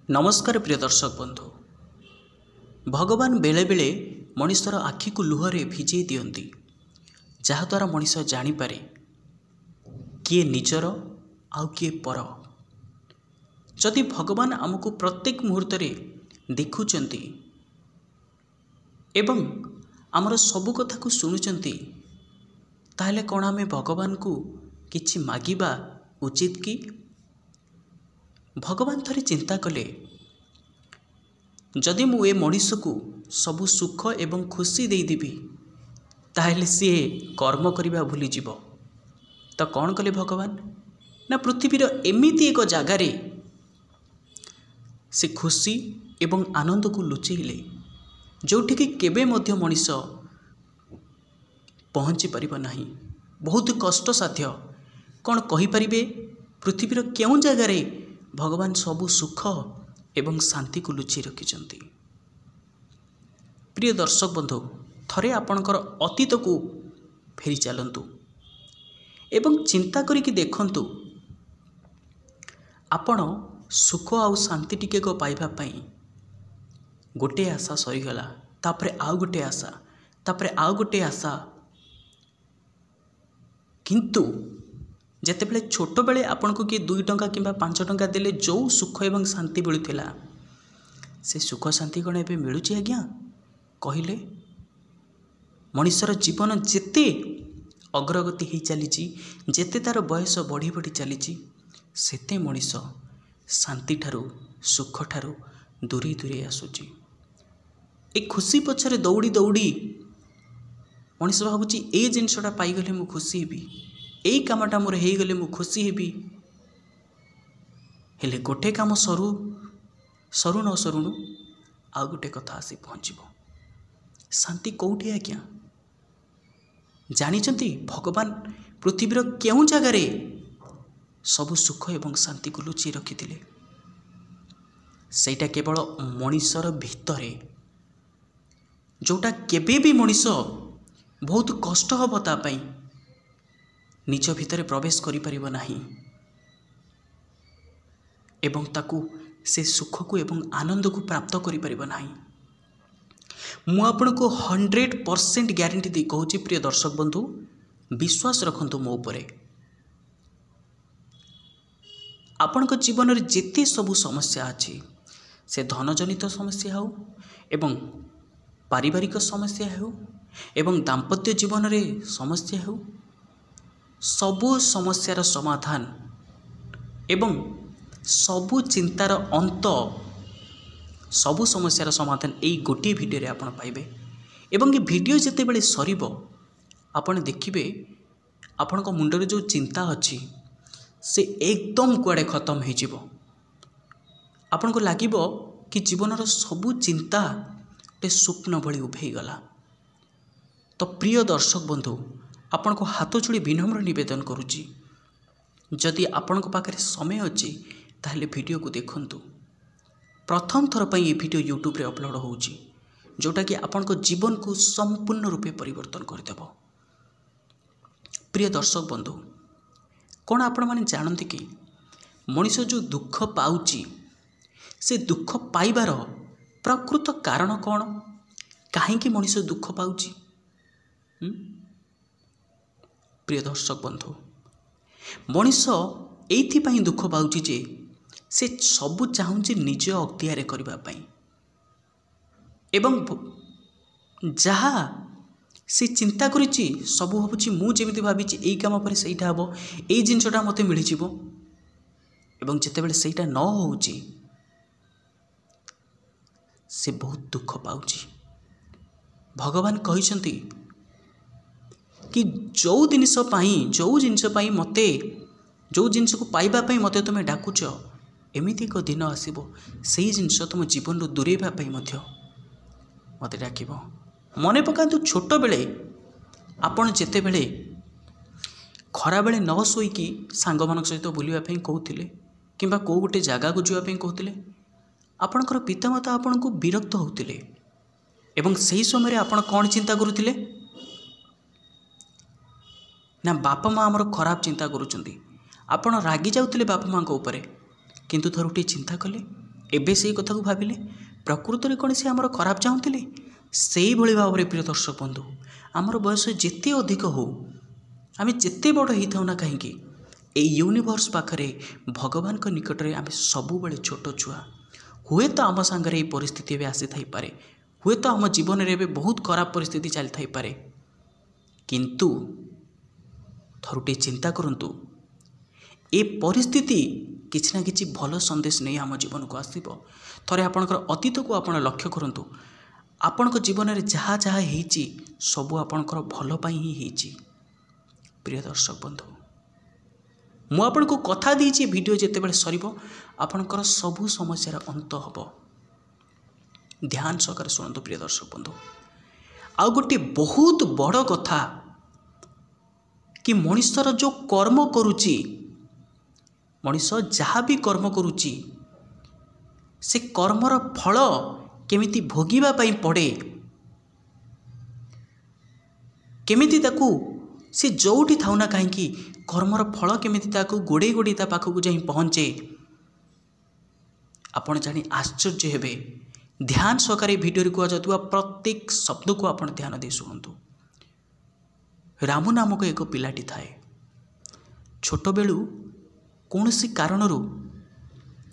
नमस्कार प्रिय दर्शक बंधु। भगवान बेले बेले मनुष्यर आखि को लुहरे भिजे दियंती, जहाद्वारा मनुष्य जानीपे किए निजर आउ किए पर। जदि भगवान आमको प्रत्येक मुहूर्त देखुंट एवं आमर सबु कथा को शुणुंट, ताहले कौन आमे भगवान को किछि मागिबा उचित कि? भगवान थरे चिंता कले, जदि मु ए मनुष्य को सबु सुख एवं खुशी देदेवी ताहले सी कर्म करने भूली जीव। तो कौन कले भगवान ना पृथ्वीर एमिति एक जगार से खुशी एवं आनंद को लुचेले जोठिकी केबे मध्य मनुष्य पहुँची पारिब नाही। बहुत कष्ट साध्य। कौन कहींपारे पृथ्वीर क्यों जगार भगवान सबु सुख एवं शांति को लुचि रखिंट। प्रिय दर्शक बंधु, थरे आपणकर अतीत को फेरी चलतु एवं चिंता करिकी देखंतु, आपण सुख आउ शांति टिके को पाइबा पई गोटे आशा सरीगला, तापरे आउ गोटे आशा, तापरे आउ गोटे आशा। किंतु जेतेबेले छोट बेले आपन को किए 2 टंका किंबा 5 टंका देले जो सुख एवं शांति मिलुथिला, से सुख शांति कौन एबे मिलुची आज्ञा कहले? मनुष्यर जीवन जेते अग्रगति हो चली, जेते तार बयस बढ़ी बढ़ी चली, सेते मनुष्य शांति ठारू सुख ठारू दूरी दूरी आसुची। ए खुशी पछरे दौड़ी दौड़ी मनुष्य भावुची ए जिनसटा पाईगले मु खुशी हेबी, यही कामटा मोर हो गले मु खुशी हेबी। हेले गोटे काम सरू सरू न सरुणु आउ गोटे कथा आसी पहुँचब। शांति कौटी आज्ञा जानिचंती? भगवान पृथ्वीर क्यों जगार सबु सुख एवं शांति को लुचि रखिथिले? सेटा केवल मनुष्यर भितरे, जोटा केबे भी मनुष्य बहुत कष्ट हम तापाई निज भितर प्रवेश करि परिबो नाही एवं ताकू से सुख को एवं आनंद को प्राप्त करि परिबो नाही। मु आपन को 100% ग्यारंटी दे कहूची प्रिय दर्शक बंधु, विश्वास रखंतु मो उपरे। आपन को जीवन रे जेते सबु समस्या अछि, से धन जनित समस्या हो एवं पारिवारिक समस्या हो एवं दाम्पत्य जीवन रे समस्या हो, सबु समस्यार समाधान एवं सबु चिंतार अंत, सबु समस्यार समाधान यही गोटे भिडियो रे आपण पाइबे। एवं ये भिडियो जेते बेले सरीबो आपण देखिबे आपण को मुंडरे जो चिंता अछि से एकदम कुआडे खत्म हो जिवो। आपण को लागिबो कि जीवनर सबु चिंता ते स्वप्न भली उभे गला। तो प्रिय दर्शक बंधु, आपण को हाथ जोड़ी विनम्र निवेदन करुची, जदि आपण को पाखरे समय अच्छी ताहले वीडियो को देखंतु। प्रथम थर पर ये वीडियो यूट्यूब रे अपलोड होउची, जोटा कि आपण को जीवन को संपूर्ण रूपे परिवर्तन कर देबो। प्रिय दर्शक बंधु, कौन आपण माने जानते कि मनुष्य जो दुख पाउची, से दुख पाइबार प्रकृत कारण कौन? काहेकि मनुष्य दुख पाउची? प्रिय दर्शक बंधु, मनुष्य एइथिपाई दुख पाउची जे से सबु चाहूँचे निज अख्तियार करबा पई एवं जहा से चिंता करिछि सबु भाबुछि मु जेमिति भाबिछि एई काम पर सेइटा हबो, एई जिंसटा मते मिलि जिवो एवं जेतेबेले सेइटा न होउछि से बहुत दुख पाउछि। भगवान कहिसंती कि जो जिनिस पाई मते, जो जिनिस को पाइबा पई मते तुमे डाकुच, एमिति को दिन आसीबो सेही जिनिस तुम जीवन रु दूरेबा पई मध्य मते डाकिबो। मने पकांतु छोट बेले आपण जेते बेले खरा बेले न सोईकी सांग मानक सहित बुलिबा पई कहउथिले किंबा को गोटे जागा को जुआ पई कहउथिले, आपणकर पितामाता आपण को विरक्त होउथिले एवं सही समय आपण कोन चिंता करुथिले ना बापा माँ आमर खराब चिंता करुचंती। आपण रागी जाउथिले बापा माँ को ऊपर, किंतु थरुटी चिंता कले एबे से कथा को भाविले प्रकृत में कौन से आमर खराब चाहूले से भाव में प्रिय दर्शक बंधु आमर बयस जिते अधिक हो आम जिते बड़ होता ना कहीं यूनिवर्स पाखरे भगवान को निकट में आम सबु छोट छुआ हुए तो आम सांगे ये परिस्थिति भी आसी थाई पारे हुए तो आम जीवन में बहुत खराब परिस्थिति चली थाई पारे किंतु थरुटे चिंता करंतु ए परिस्थिति किछि ना किछि भल संदेश नहीं आम जीवन को आसब थरे आपणकर अतीत को आपण लक्ष्य करंतु आपणक जीवन में जहाँ जहाँ होईची सबू आपणकर भल पाई ही होईची। प्रिय दर्शक बंधु मु आपण को कथा दीची वीडियो जेतेबेले सरीबो आपणकर सबू समस्यार अंत हबो ध्यान सहकार शुणु। प्रिय दर्शक बंधु आउ गोटे बहुत बड़ कथा कि मनुष्यर जो कर्म करुची मनुष्य जहाँ भी कर्म करुची से कर्मर फल केमिति भोगिबा पाई पड़े केमिति ताकू से जोठी थाउ ना कहीं कर्मर फल केमिति ताकू गोड़े गोड़े ता पाखक जाई पहुँचे आपण जानी आश्चर्य हेबे। ध्यान सहकारी वीडियो को जातुआ प्रत्येक शब्द को आपण ध्यान दे शुणु। रामू नामक एक पिलाटी थाए छोट बेलू कौन सी कारणरू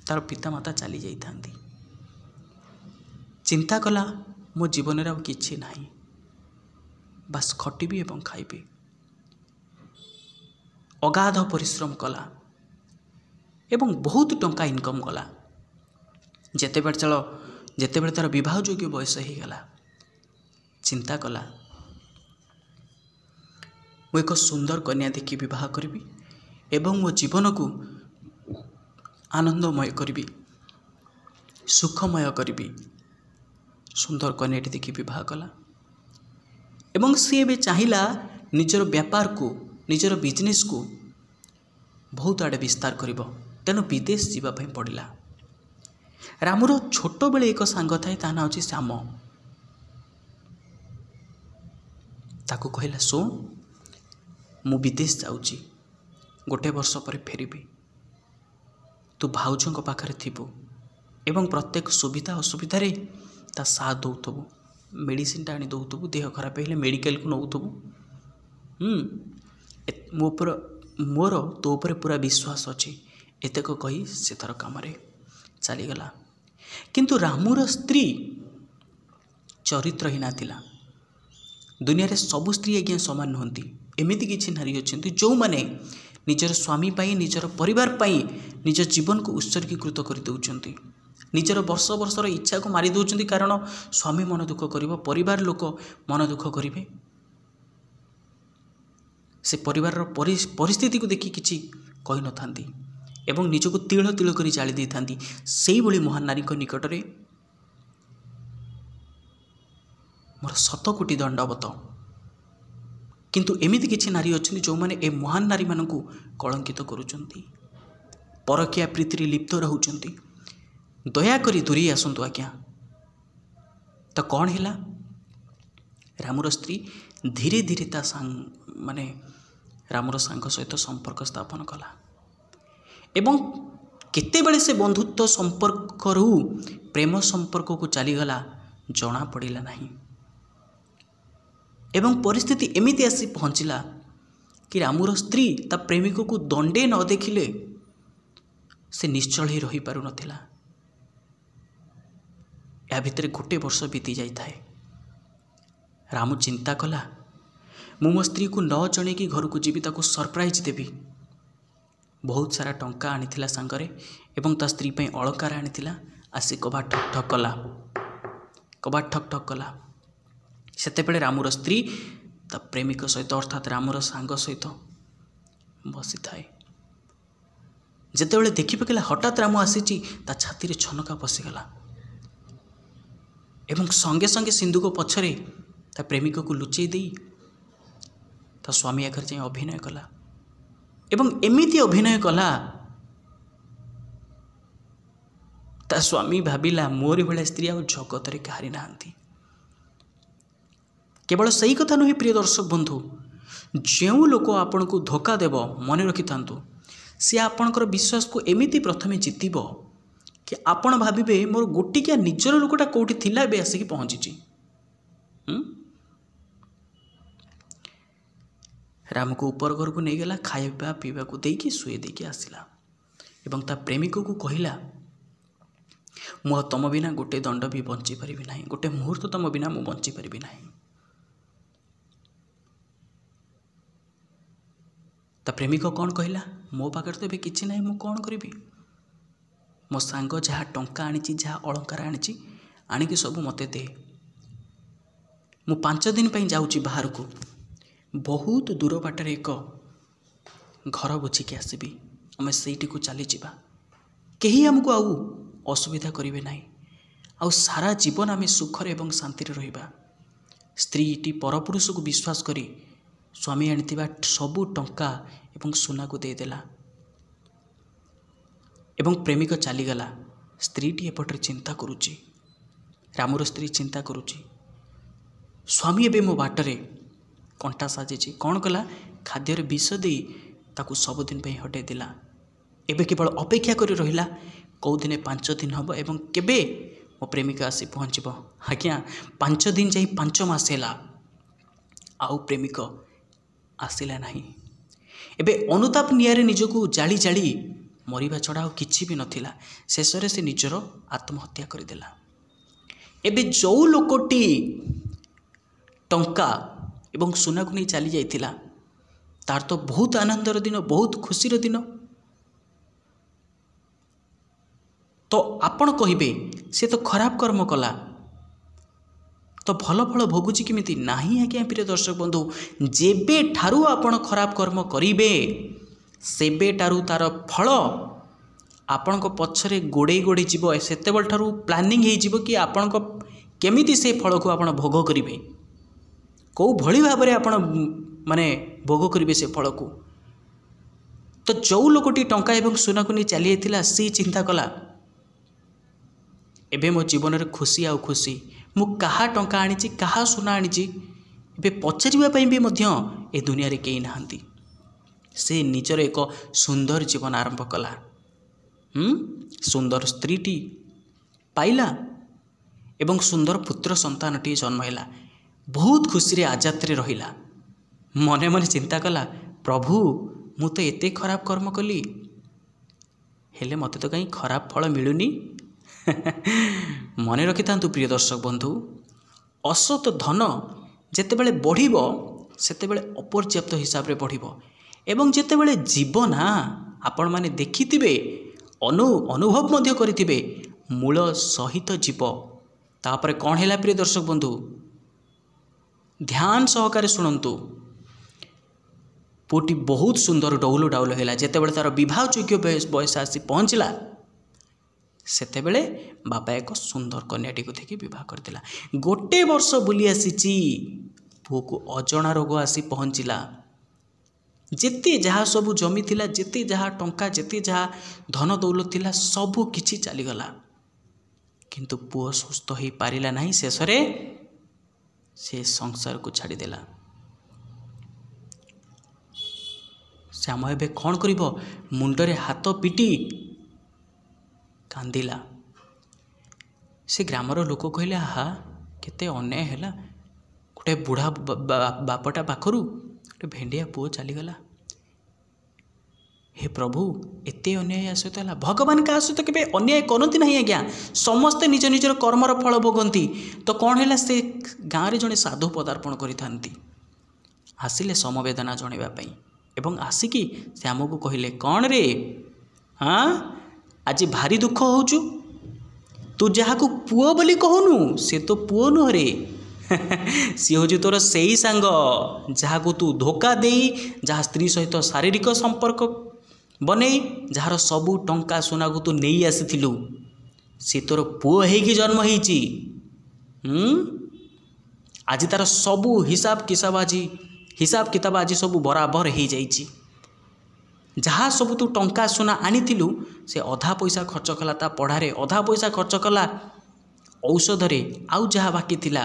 तार पितामाता चली जाइथांती चिंता कला मो जीवन में किछि नाही बस खटिबी एवं खाइबी अगाध परिश्रम कला एवं बहुत टंका इनकम कला जेतेबेले तार विवाह योग्य बयस हो गला चिंता कला मु एक सुंदर कन्या देखी विवाह करी एवं मो जीवन को आनंदमय करी सुखमय करी सुंदर कन्याटी देखी विवाह कला एवं सी ए चाहिला निजर व्यापार को निजर बिजनेस को बहुत आड़े विस्तार करिबो तेणु विदेश जावाई पड़ला। रामूर छोट बेले एक सांग थाए ता ना होची श्याम ताकू कहला शुण मु विदेश जाऊँगी गोटे वर्ष पर फेरबी तू भाउजों पाखरे थिबु एवं प्रत्येक सुविधा असुविधा रे ता साथ दौथबु मेडिसिन टा आनी दौथबु देह खराब हेले मेडिकल को नौथबु मोर तो पर पूरा विश्वास अच्छी एतक कही से तार काम चलीगला। किंतु रामूर स्त्री चरित्रहीन थिला दुनिया रे सबु स्त्री आज्ञा समान नुहंती एमिति किछि नारी अछंती जो माने निजर स्वामी पाई निजर परिवार पाई निज जीवन को उत्सर्गीकृत कर दउचंती निजर वर्ष वर्षर इच्छा को मारी दउचंती कारण स्वामी मन दुख करिवो परिवार लोक मन दुख करिवे से परिवार परिस्थिति को देखि किछि कहि न थांती एवं निजको तिल तिल करी जाली दै थांती सेही भली महान नारी को निकट रे मोर 100 कोटी दंडवत। किंतु एमिति किछि नारी अछंती जो माने ए महान नारी मानकु कलंकित करूचंती परकिया प्रीति लिप्त रहउचंती दया करी दूरी आसंतु आज्ञा। तो कौन हैला रामूर स्त्री धीरे धीरे ता माने रामूर सांग सहित संपर्क स्थापन कला एवं केतेबेले से बंधुत्व संपर्क रू प्रेम संपर्क को चलीगला जना पड़िला नहीं एवं परिस्थिति एमिति आसी पहुँचला कि रामूर स्त्री ता प्रेमिक को दंडे न देखिले से निश्चल ही रही पारु नथिला। या भितर गोटे वर्ष बीती जाई थाए रामू चिंता कला मु मो स्त्री को न जणे कि घर को जीवी ताको सरप्राइज देवी बहुत सारा टंका आनी सांगरे एवं ता स्त्री पे अलंकार आनी आसी कबाट ठक ठक कला कबाट ठक ठक कला सेतेबेले रामूर स्त्री ता प्रेमिक सहित अर्थात रामूर सांग सहित बसी थाए जेतेबेले देखि पकेला हठात रामू आसीची ता छाती रे छनका पसिगला एवं संगे संगे सिंधु पछरे ता प्रेमिक को लुचई दे ता स्वामी आखर जाए अभिनय कला एवं एमिति अभिनय कला ता स्वामी भाविला मोरी भले स्त्री आ जगत रे कहारी नांती। केवल सही कथा नुहे प्रिय दर्शक बंधु जो लोक आपण को धोखा देव मन रखि थांतु सी आपणकर विश्वास को एमिति प्रथमे जितिब कि आपण भाविबे मोर गोटिकिया निजर लोकटा कोठी थिला बे आसिक पहुँची। राम को ऊपर घर को नहीं गला, खाइबा पीवा को देकी शुए देकी आसिला एवं ता प्रेमिक को कहला मु तुम बिना गोटे दंड भी बंची परिबी नाही, गोटे मुहूर्त तुम बिना मु बंची परिबी नाही। ता प्रेमिक कौन कहला मो पाखे तो किसी ना मु कौन करी, मो सांग जहाँ टंका आनी जहाँ अलंकार आनी आणिकी सब मते दे, मु 5 दिन पर जाऊँगी बाहर को, बहुत दूर बाटर एक घर बुझिकी आसबि, आम से को चली जावा, कहीं आमको आउ असुविधा करेंगे ना, आउ सारा जीवन आम सुखर एवं शांति रहिबा। स्त्रीटी परपुरुष को विश्वास करी स्वामी आनिथिबा सबु टंका एवं सुना को देदेला एवं प्रेमिक चलीगला। स्त्रीटी एपटे चिंता करुची, रामर स्त्री चिंता करुची, स्वामी एवं मो बाटरे कंटा साजिची, कौन कला खाद्यर विष दे ताकू सबुदिन पे हटे दिला। एबे केवल अपेक्षा करी रहिला कौ दिने 5 दिन हम एवं केबे मो प्रेमिका आसी पहुँचब। आज्ञा 5 दिन जाई 5 मास हैला आउ प्रेमिक आसिला नहीं। एबे अनुताप नियारे निजको जाली जाली मरिबा छड़ा किछि भी नथिला, शेषरे से निजर आत्महत्या करदेला। एबे जो लोकटी टंका एवं सुना को नहीं चली जाइथिला तार तो बहुत आनंदर दिन, बहुत खुशीर दिन। तो आपण कहिबे से तो खराब कर्म कला तो भल फल भोगुची किमिति नाही। आज्ञा प्रिय दर्शक बंधु, जेबे ठारू आपण खराब कर्म करिबे सेबे ठारू तार फल आपण पछरे गोड़े गोड़े जीव, सेतेबेल ठारू प्लानिंग हे जीव कि आपण केमिति से फल को आपण भोग करिबे, कौ भली भाव में आपण माने भोग करिबे से फल को। तो जो लोकटी टंका एवं सुना को नहीं चली जाइथिला सी चिंता कला एबे मो जीवन रे खुशी आउ खुशी, मु कहा टंका आनी कहा सुना आनी एबे पचारिबा भी मध्य ए दुनिया रे केही नाहंती। से निजर एक सुंदर जीवन आरंभ कला, सुंदर स्त्रीटी पाइला एवं सुंदर पुत्र संतानटी जन्मला, बहुत खुशी रे आजाद रे रहिला। मने मने चिंता कला प्रभु मु तो एते खराब कर्म कली हेले मते तो कहीं खराब फल मिलुनी। मने रखि थांतु प्रिय दर्शक बंधु, असत धन जेतेबेले बढ़िबो सेतेबेले अपर्याप्त हिसाब रे बढ़िबो एवं जेतेबेले जीवन आपण माने देखिथिबे अनुभव मध्य करिथिबे मूल सहित जीव। तापरे कौन हैला प्रिय दर्शक बंधु, ध्यान सहकारे शुणु। पुटी बहुत सुंदर डौलो डाउल हैला, जेतेबेले तार विवाह योग्य बयस आसी पहुँचला सेतेबेले बापा एक सुंदर कन्याटी को देखि विवाह करदिला। गोटे वर्ष बुली आसीची पुओ को अजणा रोग आसी पहुँचला। जेते जहाँ सबू जमी थिला, जेते जहाँ टंका, जेते जहाँ धन दौलत थिला सबू किछि चलीगला, किंतु पुओ सुस्थ हो पारिला नहीं। शेषरे से संसार को छाड़देला। श्याम एबे कौन करिबो, मुंडरे हाथ पिटी कांदिला। से ग्रामर लोक कहले हा केते अन्याय हैला, गोटे बुढ़ा बापटा पाखरु गोटे भेंडिया पुओ चलीगला। हे प्रभु एते अन्याय आसत है, भगवान क्या सहित केबे अन्याय करती ना आज्ञा, समस्ते निज निजर कर्मर फल भोगती। तो कौन है से गाँव में जड़े साधु पदार्पण करी आसिले समवेदना जनवाई एवं आसिकी से आमको कहले कौन रे हाँ आज भारी दुख होचु, तू जहाँ को पुओ बोली कहूनु से तो पुओ नुह रे सी हूँ तोर से ही सांग जहाँ को तू धोखा दे, जहाँ स्त्री सहित शारीरिक संपर्क बने, जार सबू टंका सुना को तू नहीं आसीथिलु, सी तोर पुओ होगी जन्म होईची। आज तार सबू हिसाब किताब आज सबू बराबर हो जाइची। जहाँ सब तू टंका सुना आनीथिलु से अधा पैसा खर्च कला ता पढ़ारे, अधा पैसा खर्च कला औषधरे, आउ जहाँ बाकी थिला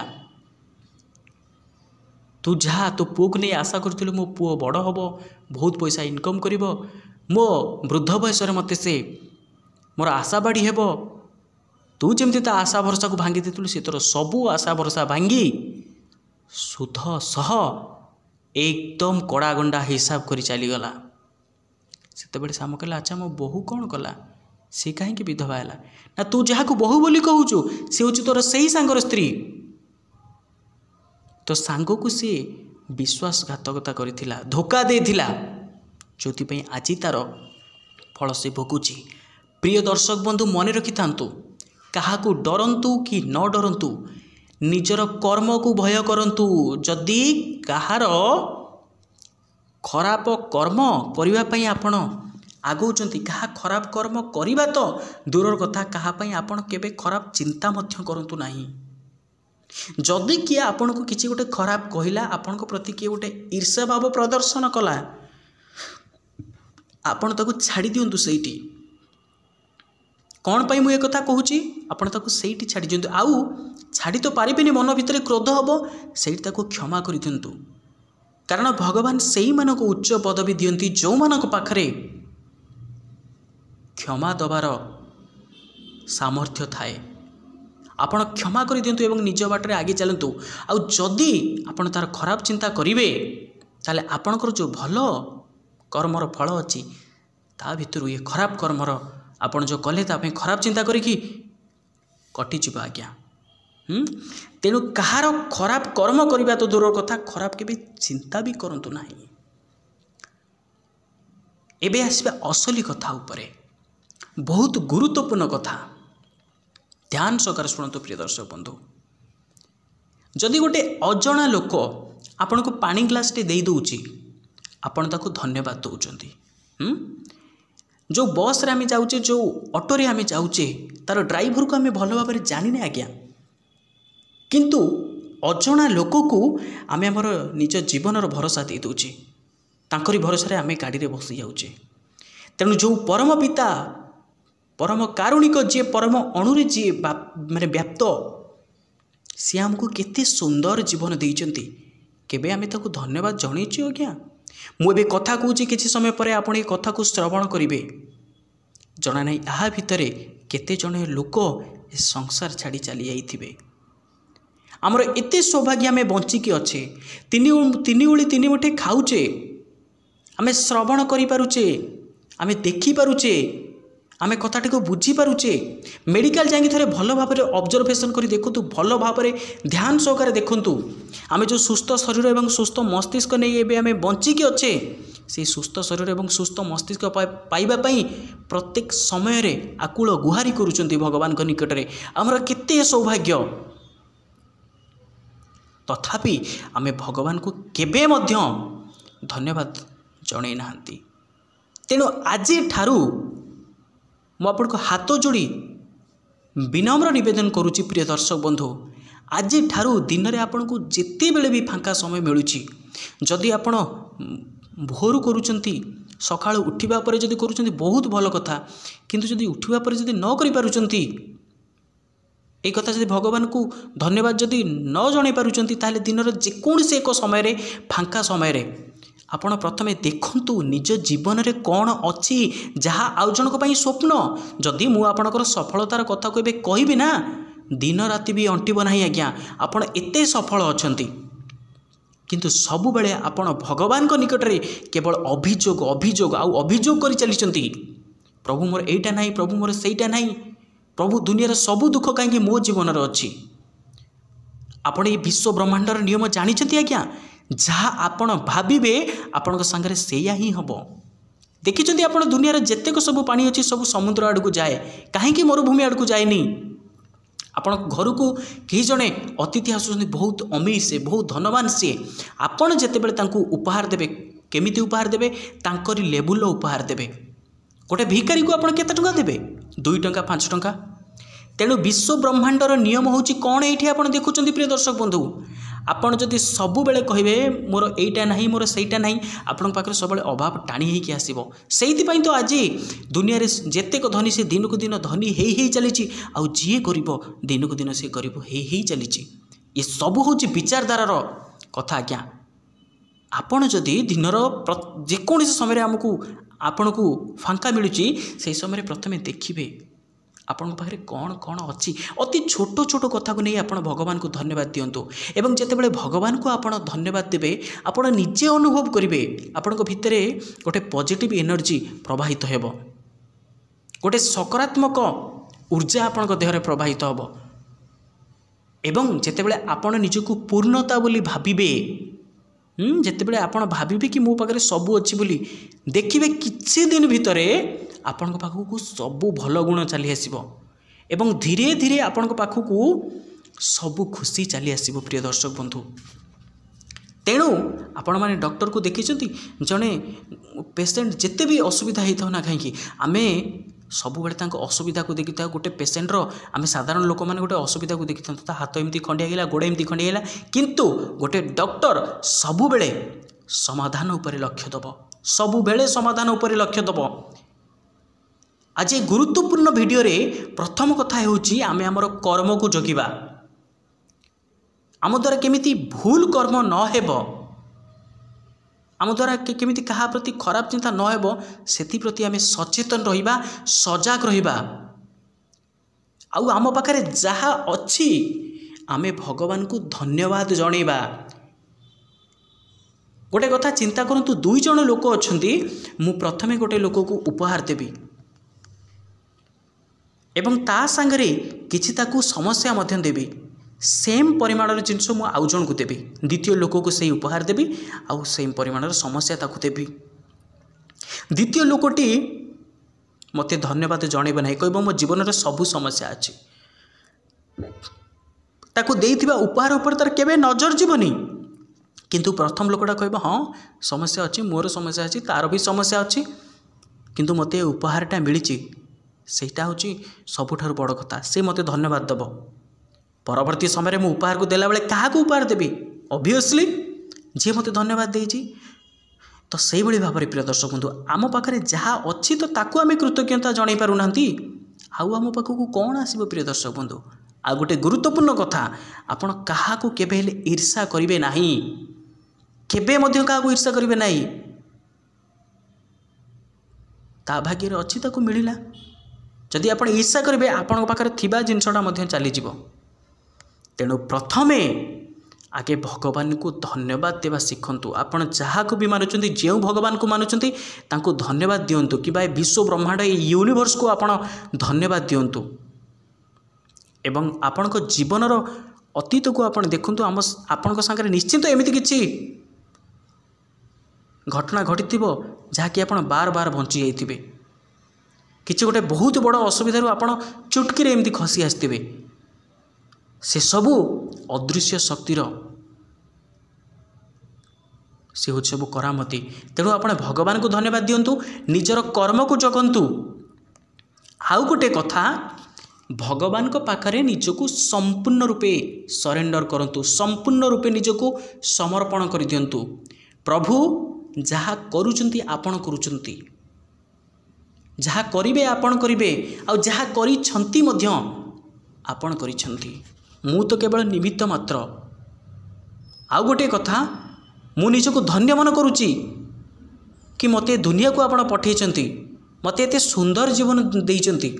तू जहाँ तो पुओ को नहीं आशा करूँ मो पुओ बड़ हम बहुत पैसा इनकम करिवो, मो वृद्ध बयस मते से मोर आशा बाड़ी हेबो, तू जमी ता आशा भरसा को भांगी देलु सी तोर सबू आशा भरसा भांगी सुध सह एकदम कड़ा गंडा हिसाब कर चलीगला। से श्याम कहला अच्छा मो बोहू कौन कला सी कहीं विधवा है ना तू जहाँ को बोहू बोली कहूचु सी हूँ तोर से ही सांगर स्त्री तो सांग को सी विश्वासघातकता करिथिला धोखा देथिला जो आज तार फल से भोगुची। प्रिय दर्शक बंधु मन रखि थांतु कहा को डरंतु कि न डरंतु निजर कर्म को भय करंतु जदि कहार खराब कर्म करिवा पई आपण आगौचंती कहा खराब कर्म करिवा तो दूरर कथा कहा पई आपण केबे खराब चिंता मध्य करंतु नाही। जदि किए आपण को किसी गोटे खराब कहला आपण को प्रति किए गोटे ईर्ष्या भाव प्रदर्शन कला आपण ताकू छाड़ी दियंतु सेठी कौन पाई मुझे कथा कहूची आपण ताकू सेठी छाड़ी दियंतु आउ छाड़ी तो पारिबेनी मन भितर क्रोध हबो सेठी ताकू क्षमा करि दियंतु कारण भगवान सेही मानको उच्च पदवी दियंती जो मानको पाखरे क्षमा दबार सामर्थ्य थाए। आपण क्षमा कर दिंतु एवं निज बाटरे आगे चलतु आउ जदि आपण तार खराब चिंता करिवे ताले आपणकर जो भल कर्मर फल अच्छी ता भितर ये खराब कर्मर आपण जो कले तापे खराब चिंता करिकी कटिଯିବ आज्ञा। तेणु कहार खराब कर्म करवा तो दूर कथा खराब के चिंता भी करंतु नाही। एबे आसबा असली कथा उपरे बहुत गुरुत्वपूर्ण कथा ध्यान सहकार शुणु प्रिय दर्शक बंधु जदि गोटे अजणा लोक आपण को पानी ग्लास टे दे दउची आपण ताको धन्यवाद दउचंती। जो बस रे आमे जाउचे जो ऑटो रे आमे जाउचे तार ड्राइवर को आमे भल भाव जानिने आज्ञा किंतु अजणा लोक को आमे हमर निज जीवनर भरोसा दे दउची तांकरी भरोसा रे आमे गाड़ी रे बसी जाउचे। तेणु जो परम पिता परम कारुणिक जी परम अणुरे जी माने व्याप्त सी आमको केते सुंदर जीवन देइचंती केबे आमे ताको धन्यवाद जणैछु आज्ञा। मुझे कथा कहूँ किसी समय पर आपण कथा को श्रवण करेंगे जना ना या भितर केते जने लोक संसार छाड़ी चली जाइथिबे। आमर एते सौभाग्य आमे बंचिकी अच्छे तीन ओली तीन मुठे खाऊचे आमे श्रवण करि पारुचे आमे देखि पारुचे आमे कथाटी को बुझी पारुचे मेडिकल जाइए थे भल भाव में ऑब्जर्वेशन करी देखु भल भाव में ध्यान सहकार देखु आमे जो सुस्थ शरीर एवं सुस्थ मस्तिष्क नहीं एबे आमे बंचिकी अच्छे से सुस्थ शरीर एवं सुस्थ मस्तिष्क पाइबा पई प्रत्येक समय रे आकुल गुहारी करुचंती भगवान को निकट में आमर केते सौभाग्य तथापि आमे भगवान को केबे मध्य धन्यवाद जणै नाहंती। तेणु आज ठारू मु आपण को हाथ जोड़ी विनम्र निवेदन करुच्ची प्रिय दर्शक बंधु आज ठारू दिन में आपण को जिते बेले भी फांका समय मिलूची जदि आपण भोर करुचंती सकाळु उठिबा परे जदि करुचंती बहुत भल कथा किंतु जदि उठिबा परे जदि न करि पारुचंती ए कथा जदि भगवान को धन्यवाद जदि न जणै पारुचंती ताले दिनर जेकोसी एक समय रे फांका समय रे आपण प्रथमे देखंतु निज जीवन रे कौन अच्छी जहाँ आउ जनक पई स्वप्न जदि मु आपणकर सफलतार कथा को कहबी ना दिन राति भी अंटिब नाही आज्ञा आपण एते सफल अछंती किंतु सबु बेले आपण भगवान को निकट रे केवल अभियोग अभियोग आउ अभियोग करि चलिचंती प्रभु मोर एटा नाही प्रभु मोर सेटा नाही प्रभु दुनिया सबु दुख कहीं मो जीवन अच्छी आपण ये विश्व ब्रह्मांडर नियम जानिछंती आज्ञा जहाँ आपण भाविबे आपण संगे सेया ही हम देखिं आप दुनिया जेतेक सब पानी अच्छी सब समुद्र आड़ को जाए कहीं मरुभूमि आड़ को जाएनी आपण घर को कई जड़े अतिथि आसुच्च बहुत अमीर से बहुत धनवान सी आपण जितेबाला उपहार देवे केमिति उपहार देवे तांकरी लेवुल उपहार देवे गोटे भिखारी को आपण केते टंका देवे 2 टंका 5 टंका। तेणु विश्व ब्रह्मांडर नियम होची कौन ये आप देखुं प्रिय दर्शक बंधु आपण जदि सबु बेले कहिबे मोर एटा नहीं मोर सेटा नहीं आपण पाखरे सब अभाव टाणी होगी आसब से तो आज दुनिया रे जेतेक धनी से दिन को दिन धनी हे चली आउ जी गरीब दिन को दिन से गरीब हे चली ये सब हूँ विचारधारार कथा आज्ञा। आपण जदि दिनर जेकोसी समय आमको आपण को फांका मिलूँ से समय प्रथमे देखिए आपन पाखे कौन कौन अच्छी अति छोट छोट कथा को नहीं आपण भगवान को धन्यवाद दियंतु एवं जेतेबेले भगवान को आपण धन्यवाद देबे आपण निजे अनुभव करिवे आपण भितरे गोटे पॉजिटिव एनर्जी प्रवाहित हेबो गोटे सकारात्मक ऊर्जा आपण देहरे प्रवाहित हेबो एवं जेतेबेले आपण निजको पूर्णता बोली भाबिबे जेतेबेले आपण भाबिबे कि मो पाखरे सब अच्छी बोली देखिबे किछि दिन भितरे आपण पाखकू सबू भल गुण चली आसब एवं धीरे धीरे आपण पाखकू सबू खुशी चली आसब प्रिय दर्शक बंधु तेणु आपण माने डॉक्टर को देखिछंती जने पेशेंट जिते भी असुविधा होता ना कहीं आमे सब बेले असुविधा को देखी था गोटे पेशेंटर आम साधारण लोक मैंने गोटे असुविधा को देखी था हाथ एमती खंडिया गला गोड़ एमती खंडिया गला किंतु गोटे डॉक्टर सबु बेले समाधान उपर लक्ष्य दब सबु बेले समाधान उपर लक्ष्य दब आज ये गुरुत्वपूर्ण वीडियो रे प्रथम कथा होची आमे हमर कर्म को जगिबा आम द्वारा केमिति भूल कर्म न हेबो आम द्वारा केमिति कहा प्रति खराब चिंता न हेबो सेति प्रति आमे सचेतन रहिबा सजग रहिबा आउ आम पाखरे जहा अछि आमे भगवान को धन्यवाद जणैबा गोटे कथा चिंता करंतु दुई जण लोक अछंती मु प्रथमे गोटे लोक को उपहार देबी एवं ता संगरे किछि ताकू समस्या मध्यम देबी सेम परिमाणर जिनस मु आउ जन को देबी द्वितीय लोक को सही उपहार देबी आउ सेम परिमाणर समस्या ताकू देबी द्वितीय लोकटी मते धन्यवाद जणैबा नै कहबो मो जीवन रे सबु समस्या अछि ताकू देइथिबा उपहार ऊपर तार केबे नजर जीवनी किंतु प्रथम लोकटा कहबो हां समस्या अछि मोर समस्या अछि तार भी समस्या अछि किंतु मते उपहारटा मिलिछि सेटा होची सबुठार बड़ कथा से मते धन्यवाद दब परवर्ती समय मु उपहार को देला बेले कहा को उपहार देबी ऑब्वियसली जे मते धन्यवाद देइछि तो सही भली भाव प्रिय दर्शक बंधु आम पाखरे जहा अच्छी तो ताकू आमे कृतज्ञता जणै पारु नांती आउ आम पाखकू कौन आसीबो प्रिय दर्शक बंधु आ गोटे गुरुत्वपूर्ण कथा आपण कहा को केबे हेले ईर्षा करिवे नाही केबे मध्य कहा को ईर्षा करिवे नाही ता भाग्य रे अच्छी ताकू मिलिला जदि आपण ईर्षा करेंगे आपण पाखरे थिबा जिनसटा मध्य चली जिवो तेणु प्रथमे आगे भगवान को धन्यवाद देवा शिखंतु आपण जहाँ को भी मानुचंती जो भगवान को मानुचंती तांको धन्यवाद दियंतु कि भाई विश्व ब्रह्मांड यूनिवर्स को आपण धन्यवाद दियंतु एवं आपण को जीवनर अतीत को आपण देखंतु आम आपण संगे निश्चिंत एमिति किछि घटना घटिथिबो जहाँकि आपण बार बार बंची जाइथिबे किछि गोटे बहुत बड़ असुविधा आपण चुटकी एमती खसी आसते से सबू अदृश्य शक्तिर से हूँ सब करामती तेणु आप भगवान को धन्यवाद दिंतु निजर कर्म को जगंतु आउ गोटे कथा भगवान को पाखरे निजको संपूर्ण रूपे सरेंडर करंतु संपूर्ण रूपे निजको समर्पण कर दिंतु प्रभु जहाँ करुचंती आपण करुचंती जहाँ करिवे आपण करिवे आ जहाँ करिछंती मध्य आपण करिछंती मु तो केवल निमित्त मात्र आउ गोटे कथा मु निजको धन्य मन करुची कि मते दुनिया को आपण पठेइछंती मते एते सुंदर जीवन देइछंती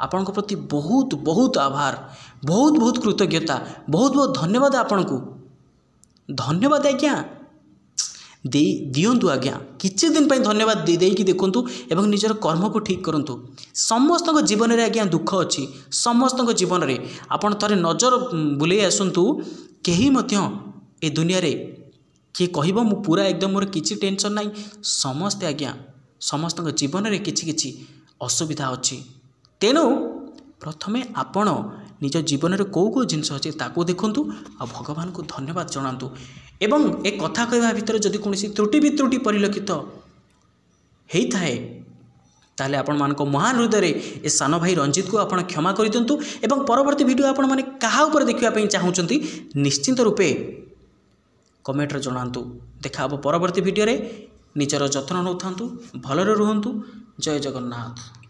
आपण को प्रति बहुत बहुत आभार बहुत बहुत कृतज्ञता बहुत बहुत धन्यवाद आपण को धन्यवाद आज्ञा दियंतु आज्ञा किछि दिन पे धन्यवाद देकी देखंतु एवं निजर कर्म को ठीक करंतु समस्त जीवन रे आज्ञा दुख अच्छी समस्त जीवन रे आपण थरे नजर बुले आसंतु केही मध्य ए दुनिया रे किए कहबो मु पूरा एकदम मोर किछि टेंशन नाही समस्त आज्ञा समस्त जीवन रे किछि किछि असुविधा अच्छी तेणु प्रथमे आपण निज जीवन रे को जिनस अच्छे ताको देखंतु आ भगवान को धन्यवाद जणांतु एवं एक कथा कहवा भितर जदि कोनोसी त्रुटि वित्रुटि परिलक्षित होता है ताले आपण मान को महान हृदय ए सान भाई रंजित को आपण क्षमा कर दिंतु एवं परवर्ती वीडियो आपण माने कहा ऊपर देखिबा पई चाहउचंती निश्चिंत रूपे कमेंट रे जणांतु देखा परवर्ती वीडियो रे निजर जत्न नउथांतु भलरे रुहंतु जय जगन्नाथ।